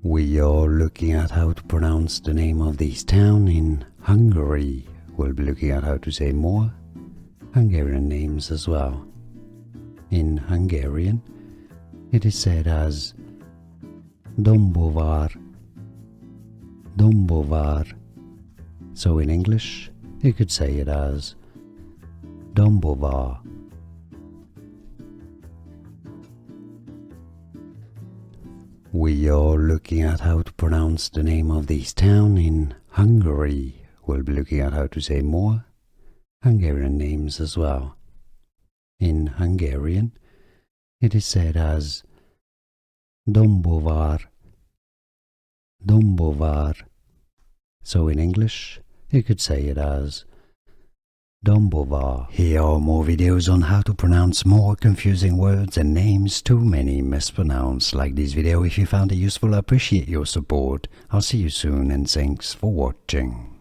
We are looking at how to pronounce the name of this town in Hungary. We'll be looking at how to say more Hungarian names as well. In Hungarian, it is said as Dombovar, Dombovar. So in English, you could say it as Dombovar. We are looking at how to pronounce the name of this town in Hungary. We'll be looking at how to say more Hungarian names as well. In Hungarian, it is said as Dombovar, Dombovar. So in English, you could say it as Dombovar. Here are more videos on how to pronounce more confusing words and names too many mispronounced. Like this video if you found it useful. I appreciate your support. I'll see you soon and thanks for watching.